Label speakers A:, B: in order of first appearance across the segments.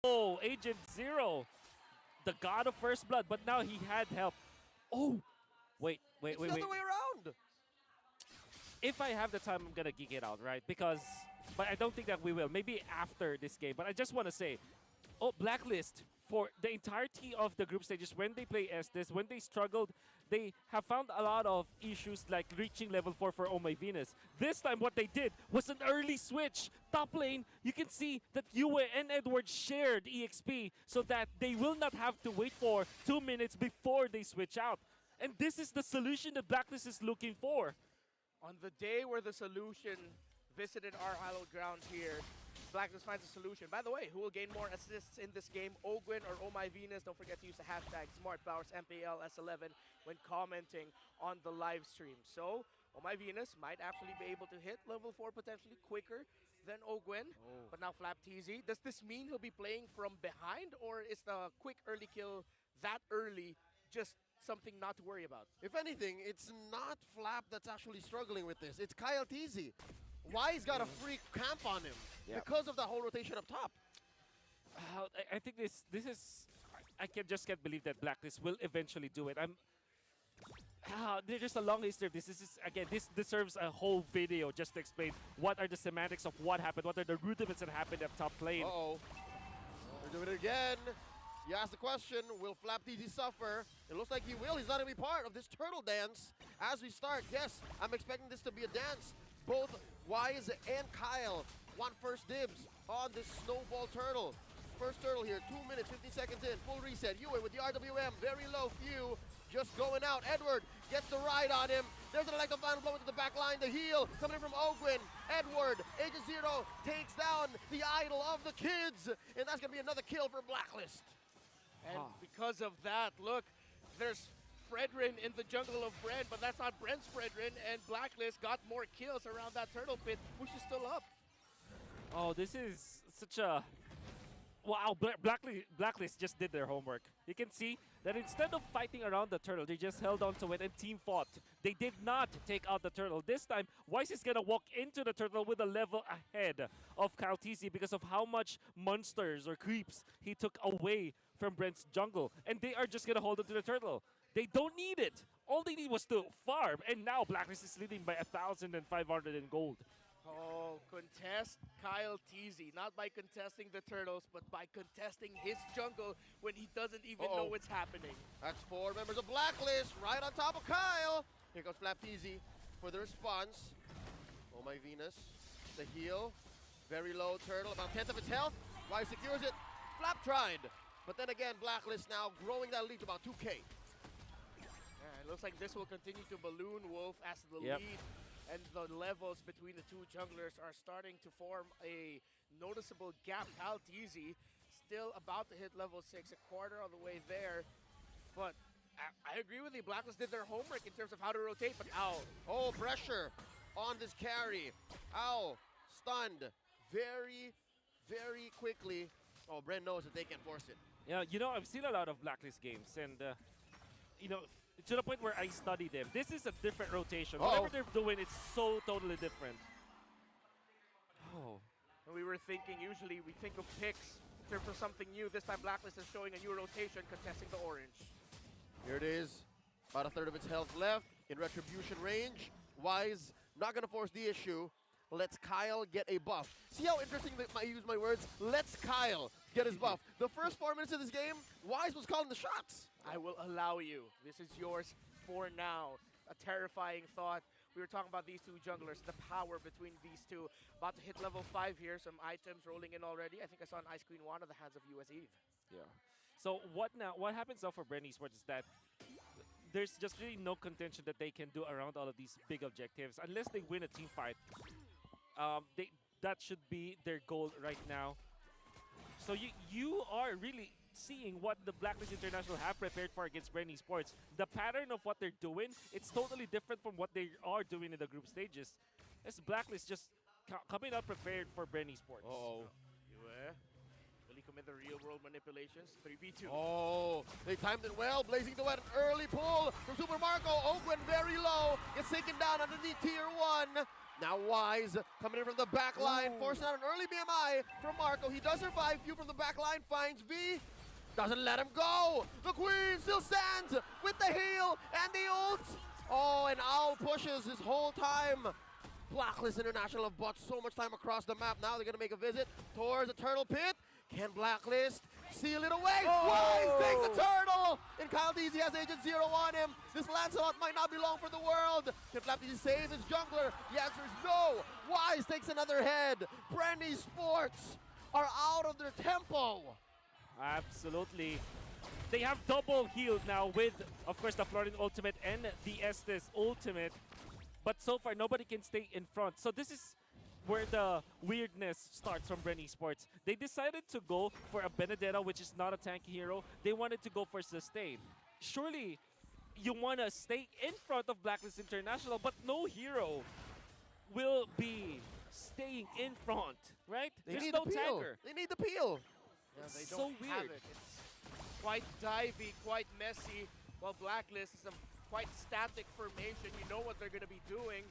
A: Oh, Agent Zero, the god of first blood, but now he had help. Oh, wait.
B: It's the other way around.
A: If I have the time, I'm gonna geek it out, right? But I don't think that we will. Maybe after this game. But I just want to say, Blacklist, for the entirety of the group stages, when they play Estes, when they struggled, they have found a lot of issues like reaching level 4 for ohmyvenus. This time, what they did was an early switch. Top lane, you can see that Yue and Edward shared EXP so that they will not have to wait for 2 minutes before they switch out. And this is the solution that Blacklist is looking for.
C: On the day where the solution visited our hallowed ground here, Blacklist finds a solution. By the way, who will gain more assists in this game, Ogwin or ohmyvenus? Don't forget to use the hashtag SmartPowers MPLS11 when commenting on the live stream. So, ohmyvenus might actually be able to hit level 4 potentially quicker than Ogwin. But now FlapTZ, does this mean he'll be playing from behind, or is the quick early kill that early just something not to worry about?
B: If anything, it's not Flap that's actually struggling with this. It's KyleTZ. Why's got a free camp on him because of the whole rotation up top.
A: I think this is... I can't believe that Blacklist will eventually do it. There's just a long history of this. This deserves a whole video just to explain what are the semantics of what happened, what are the rudiments that happened at top lane.
B: They're doing it again. You asked the question, will FlapTZ suffer? It looks like he will. He's not going to be part of this turtle dance as we start. Yes, I'm expecting this to be a dance. Both Wise and Kyle want first dibs on this snowball turtle. First turtle here, 2 minutes, 15 seconds in. Full reset. Yue with the RWM, very low few. Just going out. Edward gets the ride on him. There's an electro final blow into the back line. The heal coming in from Ogwin. Edward, Agent Zero takes down the idol of the kids. And that's going to be another kill for Blacklist.
C: And because of that, look, there's Fredrin in the jungle of Bren, but that's not Bren's Fredrin, and Blacklist got more kills around that turtle pit, which is still up.
A: Oh, this is such a... Wow, Blacklist just did their homework. You can see that instead of fighting around the turtle, they just held on to it and team fought. They did not take out the turtle. This time, Wise is going to walk into the turtle with a level ahead of KyleTZ because of how much monsters or creeps he took away from Brent's jungle. And they are just going to hold on to the turtle. They don't need it. All they need was to farm. And now Blacklist is leading by 1,500 in gold.
C: Oh, contest KyleTZ. Not by contesting the turtles, but by contesting his jungle when he doesn't even know what's happening.
B: That's 4 members of Blacklist right on top of Kyle. Here comes FlapTZ for the response. ohmyvenus, the heal. Very low turtle, about 1/10 of its health. Wise secures it. Flap tried. But then again, Blacklist now growing that lead to about 2K.
C: Yeah, it looks like this will continue to balloon, Wolf, as the lead and the levels between the two junglers are starting to form a noticeable gap. KyleTZ still about to hit level 6, a quarter of the way there. But I agree with you, Blacklist did their homework in terms of how to rotate, but ow.
B: Oh, pressure on this carry. Ow, stunned very, very quickly. Oh, Bren knows that they can force it.
A: Yeah, you know, I've seen a lot of Blacklist games, and you know, to the point where I study them. This is a different rotation. Whatever they're doing, it's so totally different. Oh.
C: And we were thinking, usually we think of picks in terms of something new. This time Blacklist is showing a new rotation, contesting the orange.
B: Here it is. About 1/3 of its health left in retribution range. Wise not going to force the issue. Let's Kyle get a buff. See how interesting that I use my words? Let's Kyle get his buff. The first 4 minutes of this game, Wise was calling the shots.
C: I will allow you. This is yours for now. A terrifying thought. We were talking about these two junglers, the power between these two. About to hit level 5 here. Some items rolling in already. I think I saw an Ice Queen Wand at the hands of US Eve.
A: Yeah. So what now? What happens now for Bren Esports is that there's just really no contention that they can do around all of these big objectives unless they win a team fight. That should be their goal right now. So you are really seeing what the Blacklist International have prepared for against Bren Esports. The pattern of what they're doing, it's totally different from what they are doing in the group stages. This Blacklist just coming up prepared for Bren Esports.
C: Will he commit the real-world manipulations? 3v2.
B: Oh, they timed it well. Blazing Duet, an early pull from Super Marco. Ogwin very low. Gets taken down underneath tier 1. Now Wise coming in from the back line, forcing out an early BMI from Marco. He does survive. Few from the back line, finds V. Doesn't let him go. The Queen still stands with the heal and the ult. Oh, and Owl pushes his whole time. Blacklist International have bought so much time across the map. Now they're going to make a visit towards the turtle pit. Can Blacklist seal it away? Wise takes the turtle! And Kyle DZ has Agent Zero on him. This Lancelot might not be long for the world. Can FlapDZ save his jungler? The answer is no. Wise takes another head. Brandy Sports are out of their tempo.
A: Absolutely. They have double healed now with, of course, the Florin ultimate and the Estes ultimate. But so far, nobody can stay in front. So this is where the weirdness starts from Bren Esports. They decided to go for a Benedetta, which is not a tanky hero. They wanted to go for sustain. Surely, you want to stay in front of Blacklist International, but no hero will be staying in front, right? There's no tanker.
B: They need the peel.
C: Yeah, they
A: It's
C: don't
A: so
C: have
A: weird.
C: it. It's quite divey, quite messy, while Blacklist is a quite static formation. You know what they're going to be doing,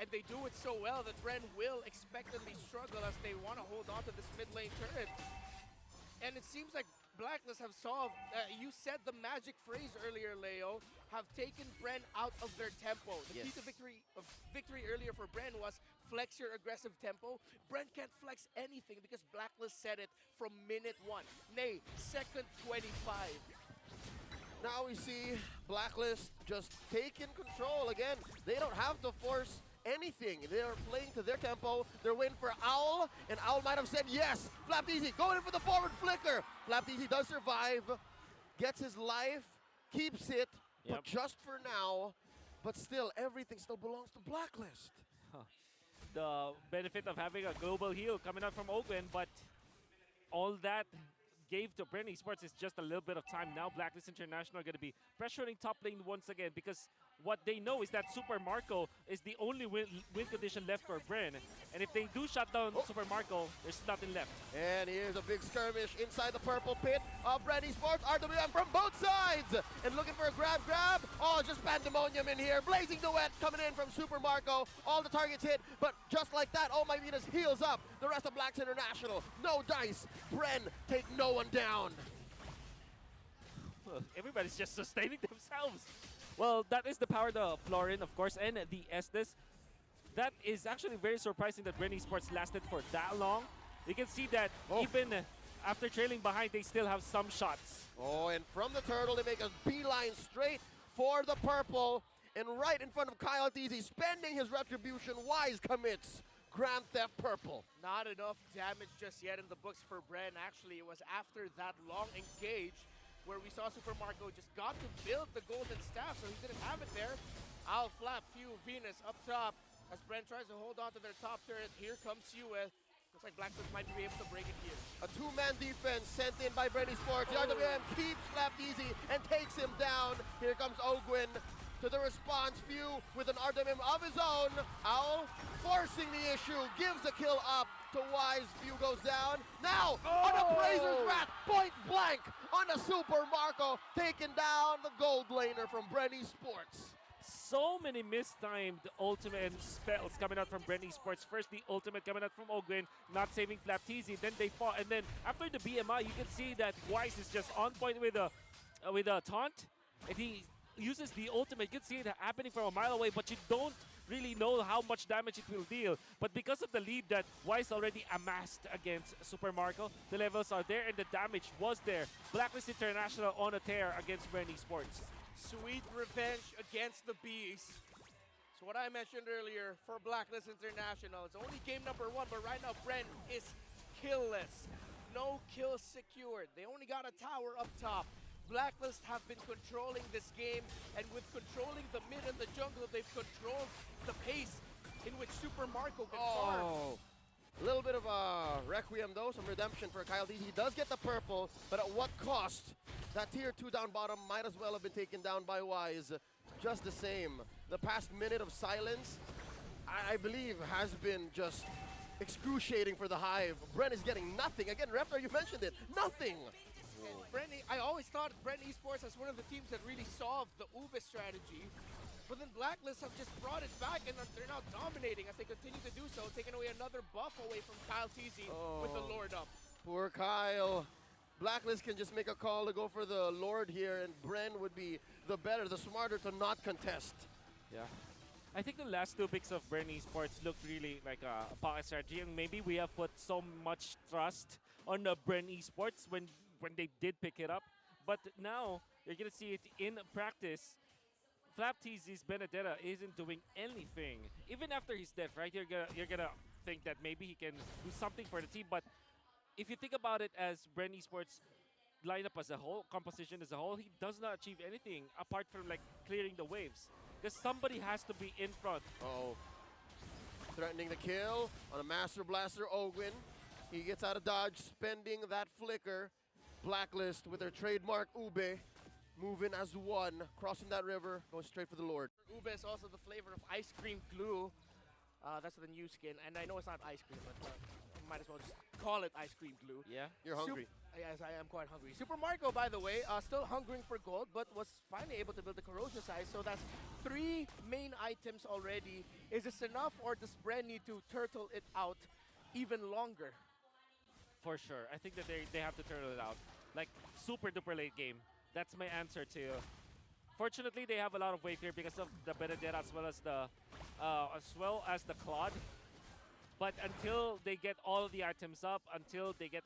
C: and they do it so well that Bren will expectantly struggle as they want to hold on to this mid lane turret. And it seems like Blacklist have solved, you said the magic phrase earlier, Leo, have taken Bren out of their tempo. The key to victory earlier for Bren was flex your aggressive tempo. Bren can't flex anything because Blacklist said it from minute 1. Nay, second 25.
B: Now we see Blacklist just taking control again. They don't have to force anything. They're playing to their tempo. They're waiting for Owl, and Owl might have said yes. FlapDZ going in for the forward flicker. FlapDZ does survive, gets his life, keeps it, but just for now. But still, everything still belongs to Blacklist.
A: The benefit of having a global heal coming out from Ogwen, but all that gave to Bren Esports is just a little bit of time. Now Blacklist International are going to be pressuring top lane once again because what they know is that Super Marco is the only win condition left for Bren. And if they do shut down Super Marco, there's nothing left.
B: And here's a big skirmish inside the purple pit of Bren Esports. RWM from both sides. And looking for a grab. Oh, just pandemonium in here. Blazing Duet coming in from Super Marco. All the targets hit, but just like that, ohmyvenus heals up the rest of Blacks International. No dice. Bren take no one down.
A: Well, everybody's just sustaining themselves. Well, that is the power of the Florin, of course, and the Estes. That is actually very surprising that Bren Esports lasted for that long. You can see that even after trailing behind, they still have some shots.
B: Oh, and from the turtle, they make a beeline straight for the purple. And right in front of Kyle DZ, spending his retribution, Wise commits Grand Theft Purple.
C: Not enough damage just yet in the books for Bren. Actually, it was after that long engage where we saw Super Marco just got to build the golden staff, so he didn't have it there. Owl Flap, Few, Venus up top as Bren tries to hold on to their top turret. Here comes Yue. Looks like Blacklist might be able to break it here.
B: A two-man defense sent in by Bren Esports. The RWM keeps FlapDZ and takes him down. Here comes Ogwen to the response. Few with an RWM of his own. Owl forcing the issue, gives the kill up to Wise. Few goes down. Now, on a Brazer's Wrath, point blank on a Super Marco, taking down the gold laner from Bren Esports.
A: So many mistimed ultimate spells coming out from Bren Esports. First, the ultimate coming out from Ogwen, not saving FlapDZ. Then they fought, and then after the BMI, you can see that Wise is just on point with a taunt, and he uses the ultimate. You can see it happening from a mile away, but you don't really know how much damage it will deal. But because of the lead that Wise already amassed against Super Marco, the levels are there and the damage was there. Blacklist International on a tear against Bren Esports.
C: Sweet revenge against the Beast. So what I mentioned earlier for Blacklist International, it's only game number 1, but right now Bren is killless. No kills secured. They only got a tower up top. Blacklist have been controlling this game, and with controlling the mid and the jungle, they've controlled the pace in which Super Marco can farm.
B: A little bit of a requiem though, some redemption for Kyle DZ. He does get the purple, but at what cost? That tier 2 down bottom might as well have been taken down by Wise. Just the same. The past minute of silence, I believe, has been just excruciating for the Hive. Bren is getting nothing. Again, Raptor, you mentioned it. Nothing.
C: I always thought Brent Esports as one of the teams that really solved the Ube strategy. But then Blacklist have just brought it back, and they're now dominating as they continue to do so, taking away another buff away from Kyle TZ with the Lord up.
B: Poor Kyle. Blacklist can just make a call to go for the Lord here, and Bren would be the better, the smarter to not contest.
A: Yeah. I think the last two picks of Bren Esports looked really like a pocket strategy, and maybe we have put so much trust on the Bren Esports when they did pick it up. But now you're gonna see it in practice. Flap TZ's Benedetta isn't doing anything. Even after his death, right? You're gonna think that maybe he can do something for the team, but if you think about it as Bren Esports lineup as a whole, composition as a whole, he does not achieve anything apart from like clearing the waves. Because somebody has to be in front.
B: Oh, threatening the kill on a Master Blaster Ogwin. He gets out of dodge, spending that flicker. Blacklist with their trademark Ube, moving as one, crossing that river, going straight for the Lord.
C: Ube is also the flavor of ice cream glue. That's the new skin, and I know it's not ice cream, but might as well just call it ice cream glue.
A: Yeah.
B: You're hungry.
C: Yes, I am quite hungry. Super Marco, by the way, still hungering for gold, but was finally able to build the corrosion size. So that's 3 main items already. Is this enough, or does Bren need to turtle it out even longer?
A: For sure. I think that they have to turtle it out. Like, super duper late game. That's my answer to you. Fortunately, they have a lot of weight here because of the Benedetta as well as the Claude. But until they get all the items up, until they get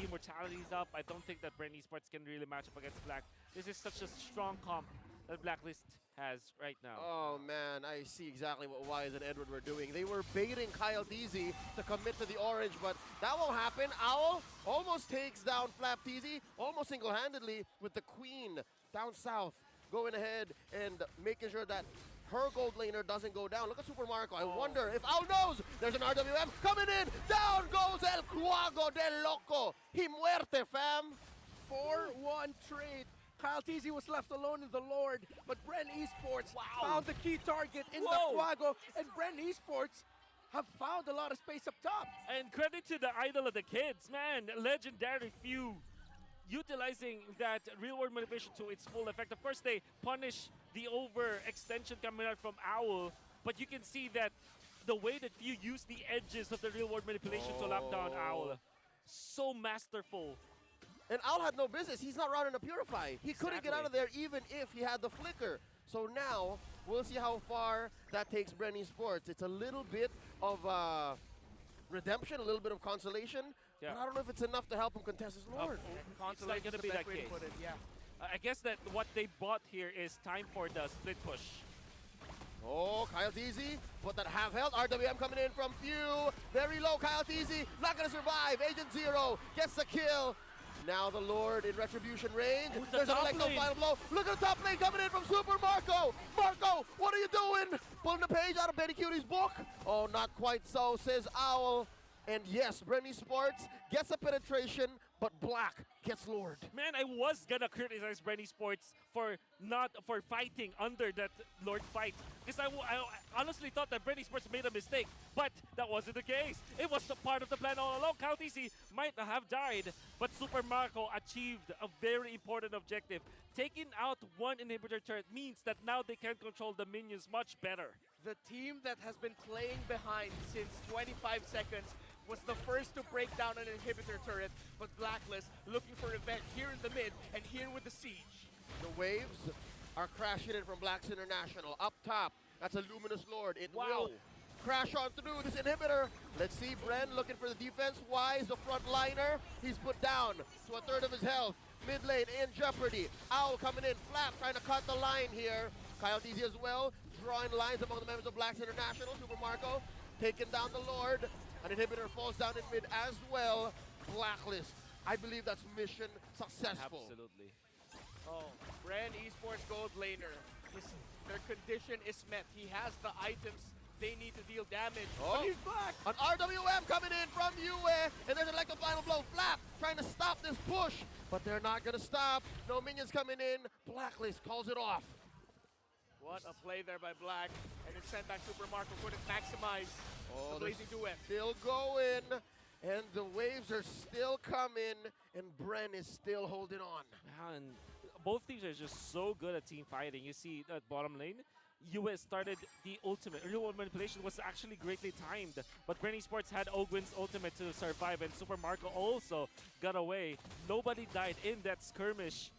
A: immortalities up, I don't think that Bren Esports can really match up against Black. This is such a strong comp that Blacklist has right now.
B: Oh man, I see exactly what Wise and Edward were doing. They were baiting Kyle DZ to commit to the orange, but that won't happen. Owl almost takes down Flap DZ, almost single-handedly, with the Queen down south, going ahead and making sure that her gold laner doesn't go down. Look at Super Marco. I wonder if Owl knows there's an RWM coming in. Down goes El Cuago del Loco. He muerte, fam.
C: 4-1 trade. Kyle TZ was left alone in the Lord, but Bren Esports found the key target in the Quago, and Bren Esports have found a lot of space up top.
A: And credit to the idol of the kids, man. Legendary few. Utilizing that real-world manipulation to its full effect. Of course, they punish the overextension coming out from Owl, but you can see that the way that Few used the edges of the real-world manipulation to lock down Owl, so masterful.
B: And Owl had no business. He's not running a Purify. He couldn't get out of there even if he had the flicker. So now, we'll see how far that takes Bren Esports. It's a little bit of redemption, a little bit of consolation.
A: Yeah.
B: But I don't know if it's enough to help him contest his Lord.
A: It's not going to be that case.
C: Yeah.
A: I guess that what they bought here is time for the split push.
B: Oh, Kyle TZ, put that half health. RWM coming in from Few. Very low, Kyle TZ, not going to survive. Agent Zero gets the kill. Now the Lord in retribution range. There's an Electro final blow. Look at the top lane coming in from Super Marco. Marco, what are you doing? Pulling the page out of Betty Cutie's book. Oh, not quite so, says Owl. And yes, Bren Esports gets a penetration, but Black gets Lord.
A: Man, I was gonna criticize Bren Esports for fighting under that Lord fight, because I honestly thought that Bren Esports made a mistake, but that wasn't the case. It was a part of the plan all along. Kyle TZ might have died, but Super Marco achieved a very important objective. Taking out one inhibitor turret means that now they can control the minions much better.
C: The team that has been playing behind since 25 seconds was the first to break down an inhibitor turret, but Blacklist looking for revenge here in the mid and here with the siege.
B: The waves are crashing in from Blacks International. Up top, that's a Luminous Lord. It will crash on through this inhibitor. Let's see Bren looking for the defense. Wise, the front liner. He's put down to a third of his health. Mid lane in jeopardy. Owl coming in. Flap trying to cut the line here. Kyle TZ as well, drawing lines among the members of Blacks International. Super Marco taking down the Lord. An inhibitor falls down in mid as well. Blacklist. I believe that's mission successful.
A: Absolutely.
C: Oh, Bren Esports gold laner. Their condition is met. He has the items they need to deal damage.
B: Oh,
C: but he's back.
B: An RWM coming in from UA, and there's like a final blow. Flap trying to stop this push, but they're not going to stop. No minions coming in. Blacklist calls it off.
C: What a play there by Black, and it's sent back Super Marco. Couldn't maximize the Blazing Duet.
B: Still going. And the waves are still coming, and Bren is still holding on.
A: Yeah, and both teams are just so good at team fighting. You see that bottom lane, US started the ultimate. Real manipulation was actually greatly timed, but Brenny Sports had Ogwin's ultimate to survive, and Super Marco also got away. Nobody died in that skirmish,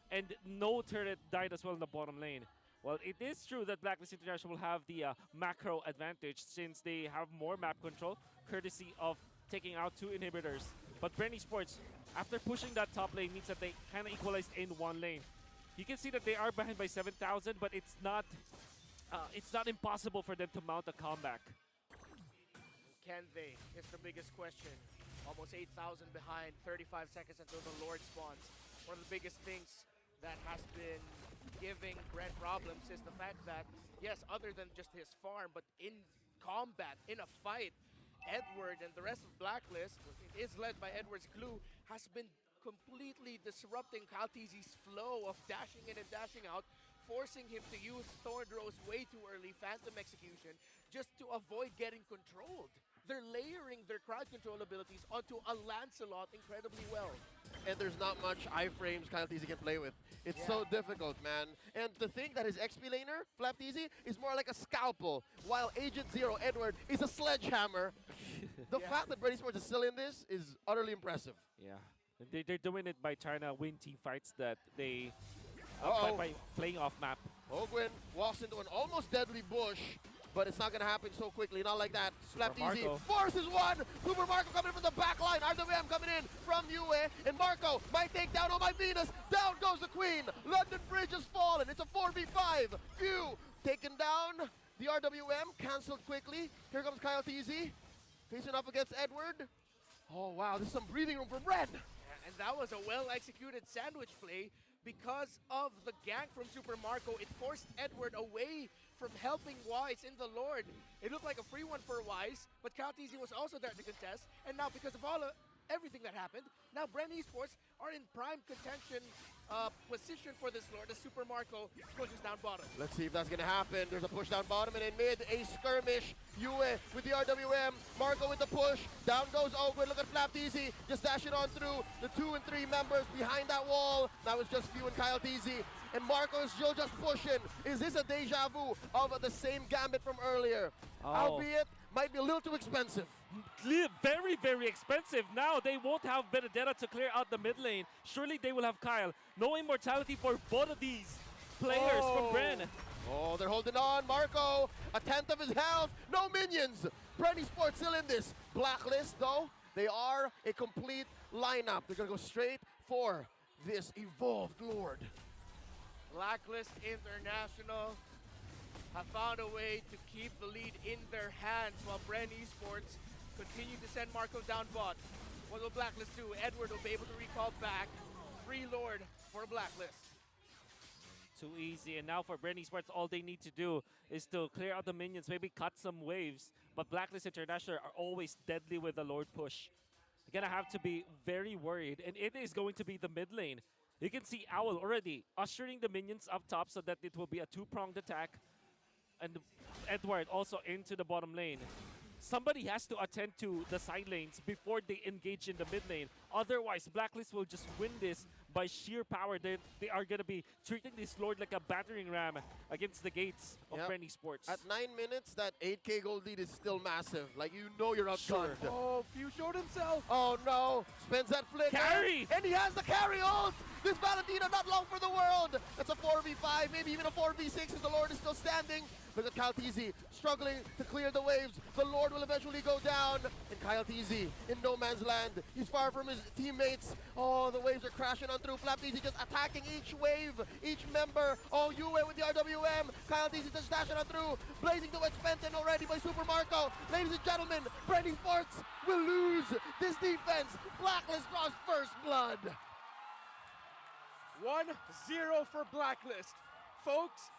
A: and no turret died as well in the bottom lane. Well, it is true that Blacklist International will have the macro advantage since they have more map control, courtesy of taking out 2 inhibitors. But Brenny Sports, after pushing that top lane, means that they kind of equalized in one lane. You can see that they are behind by 7,000, but it's not impossible for them to mount a comeback.
C: Can they? It's the biggest question. Almost 8,000 behind, 35 seconds until the Lord spawns. One of the biggest things that has been giving Brent problems is the fact that, yes, other than just his farm, but in combat, in a fight, Edward and the rest of Blacklist, it is led by Edward's Glue, has been completely disrupting Kaltizi's flow of dashing in and dashing out, forcing him to use Thorn Rose way too early, Phantom Execution, just to avoid getting controlled. They're layering their crowd control abilities onto a Lancelot incredibly well.
B: And there's not much iframes Kaltizi can play with. It's so difficult, man. And to think that his XP laner, Flapteezy, is more like a scalpel, while Agent Zero, Edward, is a sledgehammer. The fact that Brady Sports is still in this is utterly impressive.
A: Yeah, they're doing it by trying to win team fights that they by playing off map.
B: Ogwin walks into an almost deadly bush, but it's not going to happen so quickly. Not like that. Flapteezy forces one. Super Marco coming in from the back line. RWM coming in from UA. And Marco might take down ohmyvenus. Down goes the Queen. London Bridge has fallen. It's a 4v5. Few taken down. The RWM canceled quickly. Here comes Kaltizi. Facing up against Edward. Oh, wow. There's some breathing room for Bren.
C: And that was a well-executed sandwich play. Because of the gank from Super Marco, it forced Edward away from helping Wise in the Lord. It looked like a free one for Wise, but Kaltizi was also there to contest. And now, because of everything that happened, now Bren Esports are in prime contention position for this Lord as Super Marco pushes down bottom.
B: Let's see if that's going to happen. There's a push down bottom, and in mid, a skirmish. Yue with the RWM. Marco with the push. Down goes Ogwin. Look at Flapteezy. Just dashing on through the 2 and 3 members behind that wall. Now it's just Few and Kaltizi. And Marco is still just pushing. Is this a deja vu of the same gambit from earlier? Albeit, might be a little too expensive.
A: Very, very expensive. Now they won't have Benedetta to clear out the mid lane. Surely they will have Kyle. No immortality for both of these players from Bren.
B: Oh, they're holding on. Marco, a 10th of his health. No minions. Bren Sports still in this. Blacklist, though, they are a complete lineup. They're going to go straight for this evolved Lord.
C: Blacklist International have found a way to keep the lead in their hands while Bren Esports continue to send Marco down bot. What will Blacklist do? Edward will be able to recall back. Free Lord for Blacklist.
A: Too easy, and now for Bren Esports, all they need to do is to clear out the minions, maybe cut some waves. But Blacklist International are always deadly with the Lord push. You're gonna have to be very worried, and it is going to be the mid lane. You can see Owl already ushering the minions up top so that it will be a 2-pronged attack. And Edward also into the bottom lane. Somebody has to attend to the side lanes before they engage in the mid lane. Otherwise, Blacklist will just win this by sheer power. They are going to be treating this Lord like a battering ram against the gates of Bren Esports.
B: At 9 minutes, that 8K gold lead is still massive. Like, you know you're outgunned.
A: Sure.
C: Oh, Few showed himself.
B: Oh, no. Spends that flicker.
A: Carry!
B: And he has the carry ult. This Valentina not long for the world. That's a 4v5, maybe even a 4v6 as the Lord is still standing. Look at Kaltizi struggling to clear the waves. The Lord will eventually go down. And Kaltizi in no man's land. He's far from his teammates. Oh, the waves are crashing on through. Flapteezy just attacking each wave, each member. Oh, Yue with the RWM. Kaltizi just dashing on through. Blazing towards Fenton already by Super Marco. Ladies and gentlemen, Bren Esports will lose this defense. Blacklist draws first blood.
C: 1-0 for Blacklist. Folks,